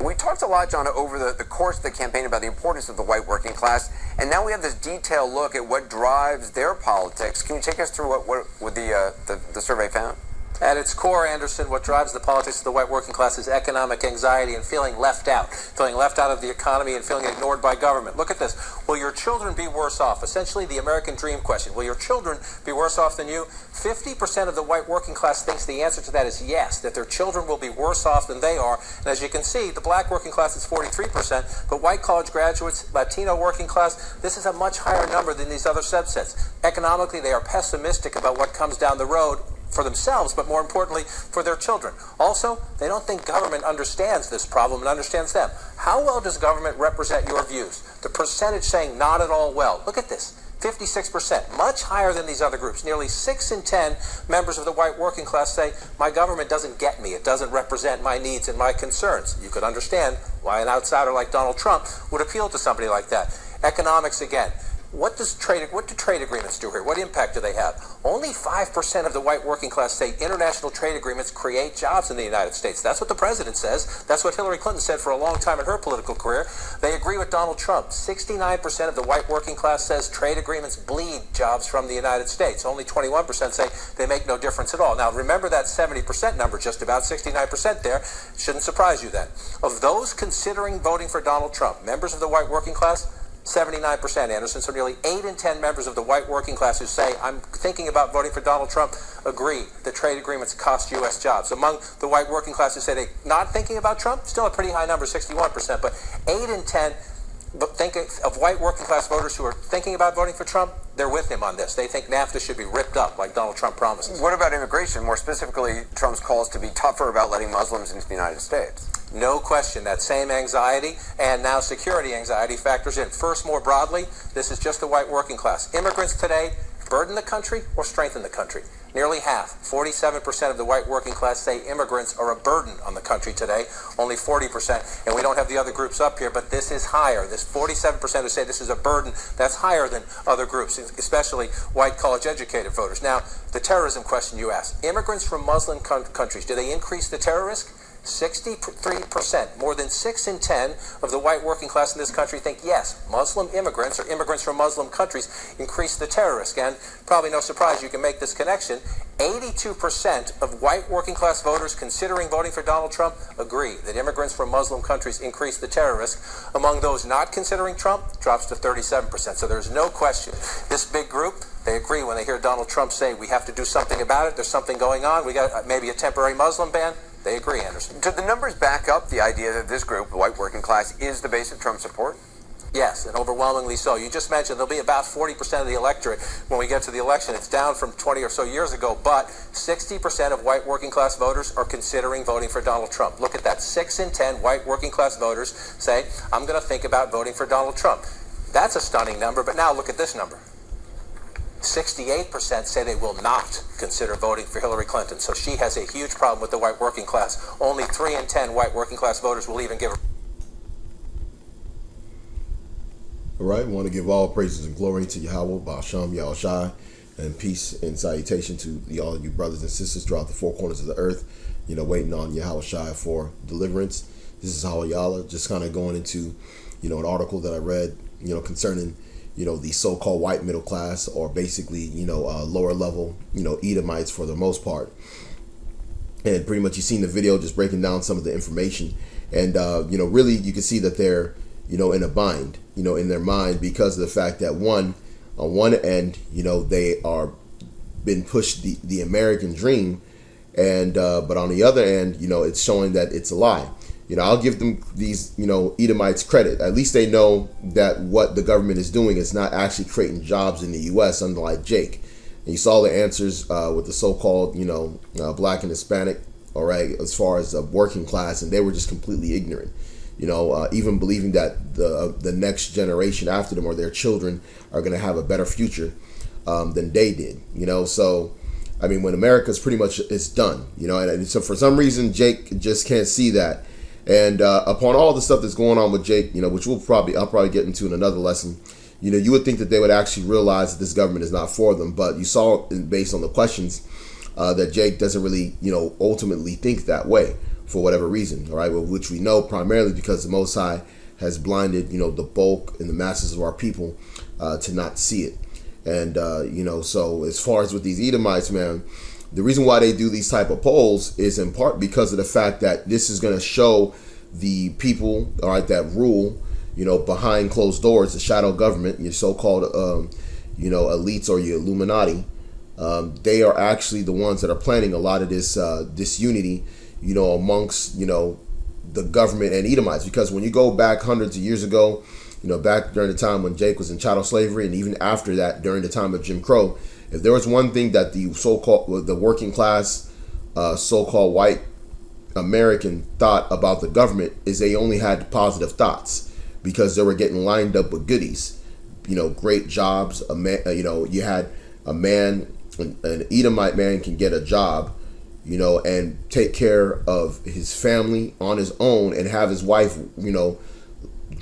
We talked a lot, John, over the course of the campaign about the importance of the white working class, and now we have this detailed look at what drives their politics. Can you take us through what the survey found? At its core, Anderson, what drives the politics of the white working class is economic anxiety and feeling left out of the economy and feeling ignored by government. Look at this. Will your children be worse off? Essentially, the American dream question. Will your children be worse off than you? 50% of the white working class thinks the answer to that is yes, that their children will be worse off than they are. And as you can see, the black working class is 43%, but white college graduates, Latino working class, this is a much higher number than these other subsets. Economically, they are pessimistic about what comes down the road for themselves, but more importantly, for their children. Also, they don't think government understands this problem and understands them. How well does government represent your views? The percentage saying not at all well. Look at this. 56%, much higher than these other groups. Nearly 6 in 10 members of the white working class say, my government doesn't get me, it doesn't represent my needs and my concerns. You could understand why an outsider like Donald Trump would appeal to somebody like that. Economics again. What do trade agreements do here? What impact do they have? Only 5% of the white working class say international trade agreements create jobs in the United States. That's what the president says. That's what Hillary Clinton said for a long time in her political career. They agree with Donald Trump. 69% of the white working class says trade agreements bleed jobs from the United States. Only 21% say they make no difference at all. Now, remember that 70% number, just about 69% there. Shouldn't surprise you then. Of those considering voting for Donald Trump, members of the white working class, 79%, Anderson. So nearly 8 in 10 members of the white working class who say, I'm thinking about voting for Donald Trump, agree that trade agreements cost U.S. jobs. Among the white working class who say they're not thinking about Trump, still a pretty high number, 61%. But 8 in 10 think of white working class voters who are thinking about voting for Trump, they're with him on this. They think NAFTA should be ripped up like Donald Trump promises. What about immigration? More specifically, Trump's calls to be tougher about letting Muslims into the United States. No question, that same anxiety and now security anxiety factors in. First, more broadly, this is just the white working class. Immigrants today burden the country or strengthen the country? Nearly half, 47% of the white working class say immigrants are a burden on the country today, only 40%. And we don't have the other groups up here, but this is higher. This 47% who say this is a burden, that's higher than other groups, especially white college-educated voters. Now, the terrorism question you asked. Immigrants from Muslim countries, do they increase the terror risk? 63%, more than 6 in 10 of the white working class in this country think yes, Muslim immigrants or immigrants from Muslim countries increase the terror risk. And probably no surprise you can make this connection. 82% of white working class voters considering voting for Donald Trump agree that immigrants from Muslim countries increase the terror risk. Among those not considering Trump, drops to 37%. So there's no question. This big group, they agree when they hear Donald Trump say we have to do something about it, there's something going on, we got maybe a temporary Muslim ban. They agree, Anderson. Do the numbers back up the idea that this group, the white working class, is the base of Trump support? Yes, and overwhelmingly so. You just mentioned there'll be about 40% of the electorate when we get to the election. It's down from 20 or so years ago, but 60% of white working class voters are considering voting for Donald Trump. Look at that. 6 in 10 white working class voters say, I'm going to think about voting for Donald Trump. That's a stunning number, but now look at this number. 68% say they will not consider voting for Hillary Clinton. So she has a huge problem with the white working class. Only 3 in 10 white working class voters will even give her. All right, we want to give all praises and glory to Yahweh, Ba'asham, Yahushai, and peace and salutation to all of you brothers and sisters throughout the four corners of the earth, waiting on Yahushai for deliverance. This is Hawayala, just kind of going into, an article that I read, concerning the so-called white middle class, or basically, lower level, Edomites for the most part. And pretty much you've seen the video just breaking down some of the information. And, really you can see that they're, in a bind, in their mind, because of the fact that on one end, they are been pushed the American dream. And, but on the other end, it's showing that it's a lie. I'll give them these, Edomites credit. At least they know that what the government is doing is not actually creating jobs in the U.S., unlike Jake. And you saw the answers with the so-called, black and Hispanic, all right, as far as the working class, and they were just completely ignorant. Even believing that the next generation after them or their children are going to have a better future than they did. So. I mean, when America's pretty much, it's done, and so for some reason, Jake just can't see that. And upon all the stuff that's going on with Jake, which I'll probably get into in another lesson, you would think that they would actually realize that this government is not for them. But you saw, based on the questions, that Jake doesn't really, ultimately think that way. for whatever reason, all right, which we know primarily because the Most High has blinded, the bulk and the masses of our people to not see it. And, so as far as with these Edomites, man, the reason why they do these type of polls is in part because of the fact that this is going to show the people, all right, that rule, behind closed doors, the shadow government, your so-called, elites or your Illuminati. They are actually the ones that are planning a lot of this disunity, amongst, the government and Edomites. Because when you go back hundreds of years ago, back during the time when Jake was in chattel slavery, and even after that, during the time of Jim Crow, if there was one thing that the working class, so-called white American thought about the government is they only had positive thoughts because they were getting lined up with goodies, great jobs. You had a man, an Edomite man can get a job, and take care of his family on his own and have his wife,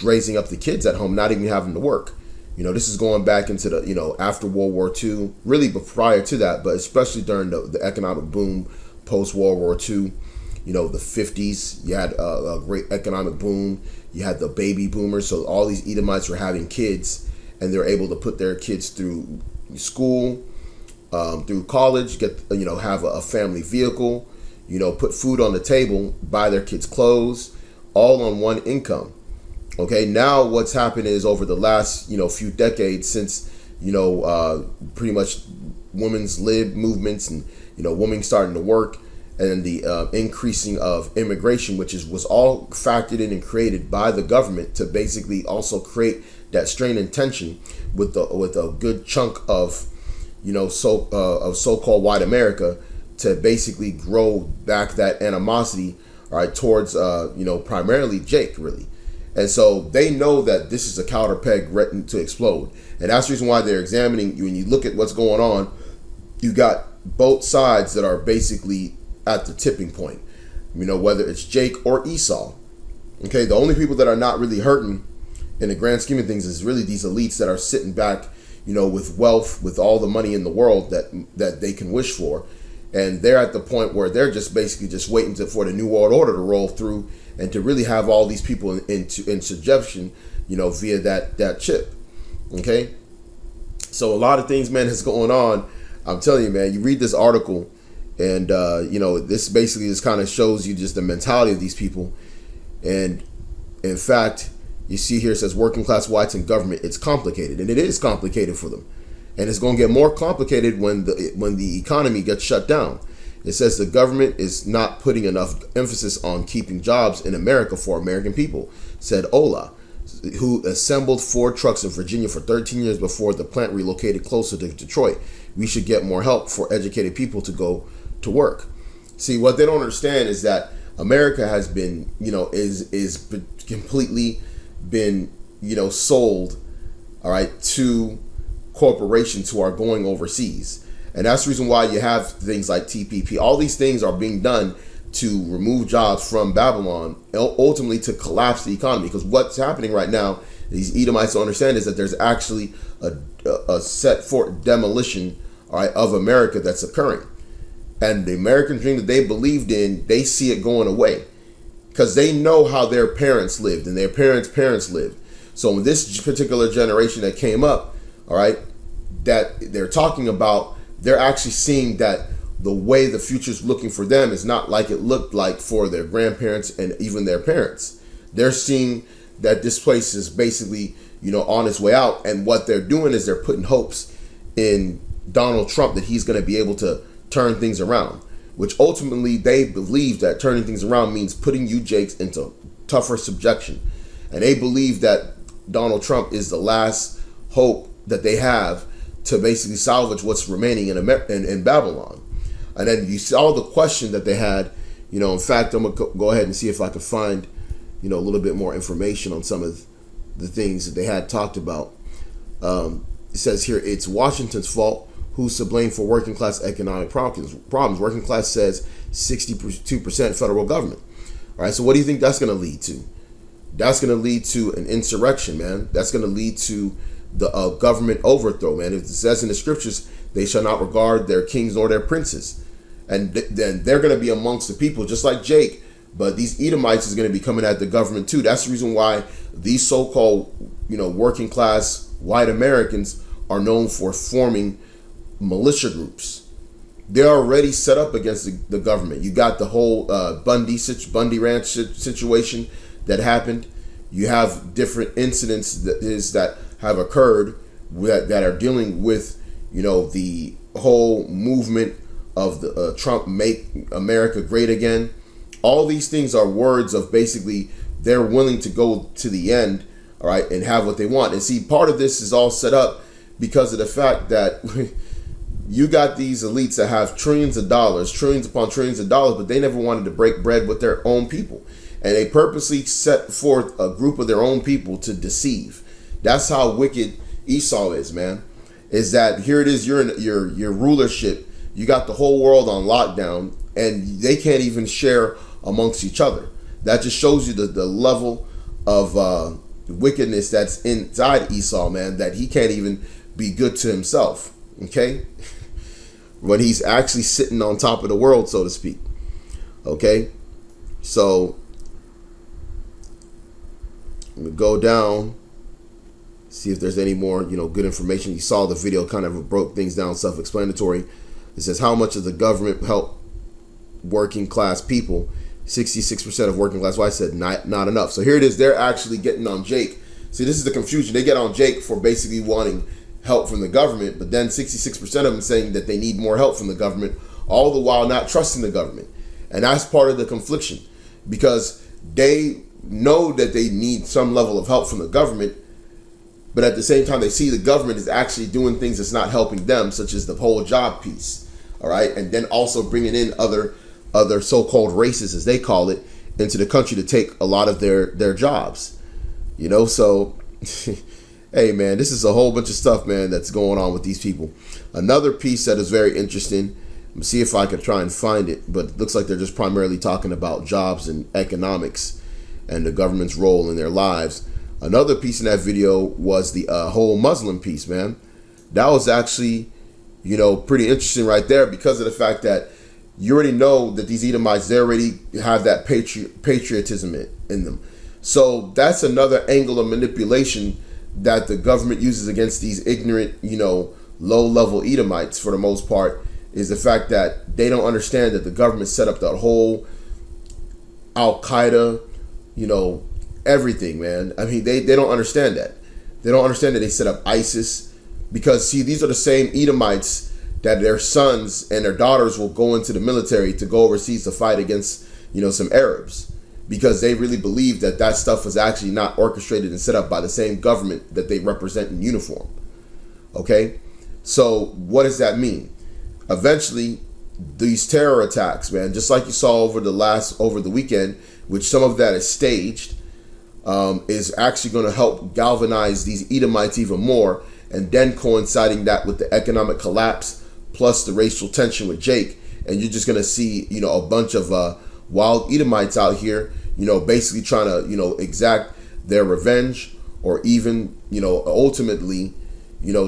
raising up the kids at home, not even having to work. This is going back into the, after World War II, really, but prior to that, but especially during the economic boom post World War II, the 50s, you had a great economic boom. You had the baby boomers. So all these Edomites were having kids, and they're able to put their kids through school, through college, have a family vehicle, put food on the table, buy their kids clothes, all on one income. Okay, now what's happened is over the last, few decades since, pretty much women's lib movements and, women starting to work, and then the increasing of immigration, which was all factored in and created by the government to basically also create that strain and tension with a good chunk of, of so-called white America to basically grow back that animosity, all right, towards, primarily Jake, really. And so they know that this is a counter peg ready to explode. And that's the reason why they're examining, when you look at what's going on, you got both sides that are basically at the tipping point, whether it's Jake or Esau. Okay, the only people that are not really hurting in the grand scheme of things is really these elites that are sitting back, with wealth, with all the money in the world that they can wish for. And they're at the point where they're just basically just waiting for the New World Order to roll through and to really have all these people in subjection, via that chip. Okay? So a lot of things, man, is going on. I'm telling you, man, you read this article and, this basically just kind of shows you just the mentality of these people. And in fact, you see here it says working class whites and government, it's complicated. And it is complicated for them. And it's going to get more complicated when the economy gets shut down. It says the government is not putting enough emphasis on keeping jobs in America for American people, said Ola, who assembled Ford trucks in Virginia for 13 years before the plant relocated closer to Detroit. We should get more help for educated people to go to work. See, what they don't understand is that America has been, is completely been, sold, all right, to corporations who are going overseas. And that's the reason why you have things like TPP. All these things are being done to remove jobs from Babylon, ultimately to collapse the economy. Because what's happening right now, these Edomites don't understand, is that there's actually a set for demolition, all right, of America that's occurring. And the American dream that they believed in, they see it going away. Because they know how their parents lived and their parents lived. So in this particular generation that came up, all right, that they're talking about, they're actually seeing that the way the future is looking for them is not like it looked like for their grandparents and even their parents. They're seeing that this place is basically, on its way out. And what they're doing is they're putting hopes in Donald Trump that he's going to be able to turn things around, which ultimately they believe that turning things around means putting you Jakes into tougher subjection. And they believe that Donald Trump is the last hope that they have to basically salvage what's remaining in Babylon. And then you saw the question that they had, in fact, I'm going to go ahead and see if I can find, a little bit more information on some of the things that they had talked about. It says here, it's Washington's fault. Who's to blame for working class economic problems? Working class says 62% federal government. All right, so what do you think that's going to lead to? That's going to lead to an insurrection, man. That's going to lead to the government overthrow, man. It says in the scriptures, they shall not regard their kings nor their princes. And then they're going to be amongst the people, just like Jake, But these Edomites is going to be coming at the government too. That's the reason why these so-called, working class white Americans are known for forming militia groups. They're already set up against the government. You got the whole Bundy Ranch situation that happened. You have different incidents that have occurred that are dealing with, the whole movement of the Trump Make America Great Again. All these things are words of basically they're willing to go to the end, all right, and have what they want. And see, part of this is all set up because of the fact that you got these elites that have trillions upon trillions of dollars, but they never wanted to break bread with their own people. And they purposely set forth a group of their own people to deceive. That's how wicked Esau is, man. Is that here it is, you're in your rulership, you got the whole world on lockdown, and they can't even share amongst each other. That just shows you the level of wickedness that's inside Esau, man, that he can't even be good to himself, okay? When he's actually sitting on top of the world, so to speak, okay? So, I'm going to go down, see if there's any more, good information. You saw the video, kind of broke things down, self-explanatory. It says, how much of the government help working class people? 66% of working class whites said not enough. So here it is. They're actually getting on Jake. See, this is the confusion. They get on Jake for basically wanting help from the government, but then 66% of them saying that they need more help from the government, all the while not trusting the government. And that's part of the confliction, because they know that they need some level of help from the government, but at the same time they see the government is actually doing things that's not helping them, such as the whole job piece, all right, and then also bringing in other so-called races, as they call it, into the country to take a lot of their jobs, so hey man, this is a whole bunch of stuff, man, that's going on with these people. Another piece that is very interesting, let me see if I can try and find it, but it looks like they're just primarily talking about jobs and economics and the government's role in their lives. Another piece in that video was the whole Muslim piece, man. That was actually, pretty interesting right there, because of the fact that you already know that these Edomites, they already have that patriotism in them. So that's another angle of manipulation that the government uses against these ignorant, low-level Edomites, for the most part, is the fact that they don't understand that the government set up that whole Al-Qaeda, everything, man. I mean, they don't understand that. They don't understand that they set up ISIS, because, see, these are the same Edomites that their sons and their daughters will go into the military to go overseas to fight against, some Arabs, because they really believe that stuff was actually not orchestrated and set up by the same government that they represent in uniform. Okay? So what does that mean? Eventually, these terror attacks, man, just like you saw over the weekend, which some of that is staged, is actually going to help galvanize these Edomites even more, and then coinciding that with the economic collapse plus the racial tension with Jake, and you're just going to see, a bunch of wild Edomites out here, basically trying to, exact their revenge, or even, ultimately,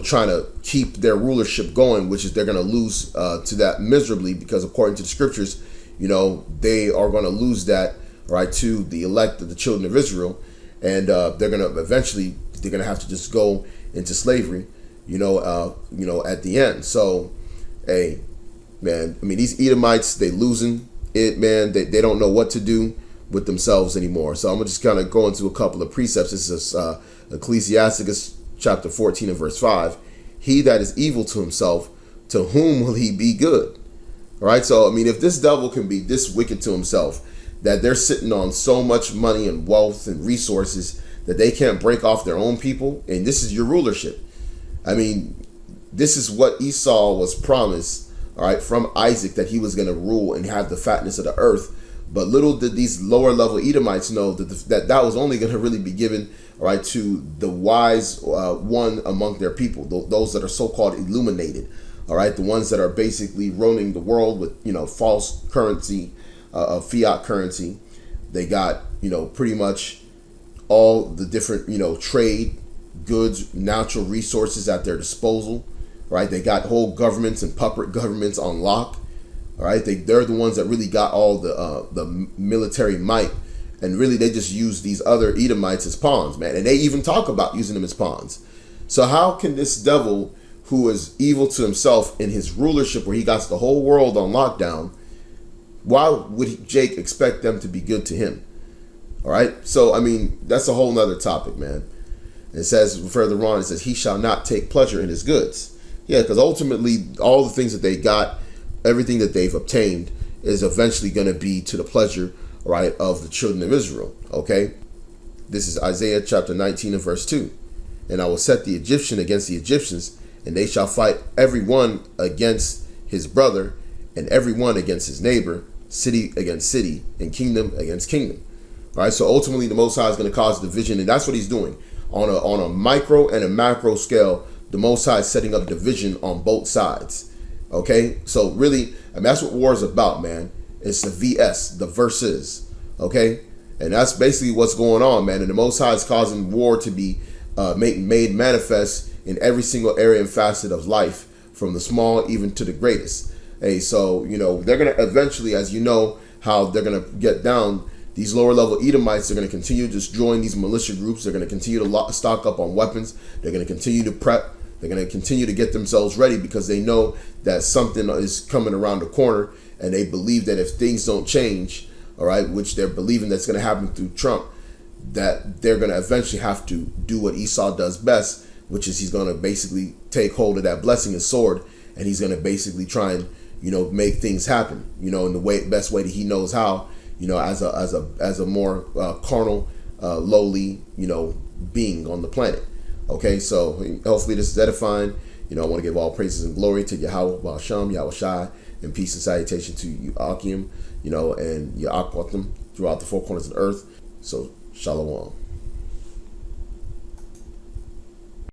trying to keep their rulership going, which is they're going to lose to that miserably, because according to the scriptures, they are going to lose that, right, to the elect of the children of Israel, and they're going to eventually, they're going to have to just go into slavery, at the end. So, hey, man, I mean, these Edomites, they losing it, man. They don't know what to do with themselves anymore. So I'm gonna just kind of go into a couple of precepts. This is Ecclesiasticus chapter 14 and verse 5. He that is evil to himself, to whom will he be good? All right. So, I mean, if this devil can be this wicked to himself, that they're sitting on so much money and wealth and resources that they can't break off their own people, and this is your rulership. I mean, this is what Esau was promised, all right, from Isaac, that he was going to rule and have the fatness of the earth. But little did these lower level Edomites know that that was only going to really be given, all right, to the wise one among their people, those that are so-called illuminated, all right, the ones that are basically running the world with, false currency, fiat currency. They got, pretty much all the different, trade, goods, natural resources at their disposal, right? They got whole governments and puppet governments on lock, All right, they're the ones that really got all the military might, and really they just use these other Edomites as pawns, man. And they even talk about using them as pawns. So how can this devil, who is evil to himself in his rulership, where he got the whole world on lockdown, why would Jake expect them to be good to him? All right, so I mean that's a whole nother topic, man. It says further on, it says he shall not take pleasure in his goods. Yeah, because ultimately all the things that they got, everything that they've obtained, is eventually going to be to the pleasure, right, of the children of Israel. Okay, this is Isaiah chapter 19 and verse 2. And I will set the Egyptian against the Egyptians, and they shall fight every one against his brother, and every one against his neighbor, city against city, and kingdom against kingdom. All right, so ultimately the Most High is going to cause division, and that's what he's doing on a micro and a macro scale. The Most High is setting up division on both sides. Okay, so really, I mean, that's what war is about, man. It's the VS, the versus. Okay, and that's basically what's going on, man. And the Most High is causing war to be made manifest in every single area and facet of life, from the small even to the greatest. Hey, so they're gonna eventually, as you know, how they're gonna get down. These lower level Edomites are going to continue to just join these militia groups. They're going to continue to stock up on weapons. They're going to continue to prep. They're going to continue to get themselves ready, because they know that something is coming around the corner, and they believe that if things don't change, all right, which they're believing that's going to happen through Trump, that they're going to eventually have to do what Esau does best, which is he's going to basically take hold of that blessing and sword, and he's going to basically try and make things happen, in the best way that he knows how. As a more carnal, lowly, being on the planet. Okay, so hopefully this is edifying. I want to give all praises and glory to Yahweh, Ba'asham, Yahweh Shai, and peace and salutation to Akim, and Ya'akwatim throughout the four corners of the earth. So, Shalom.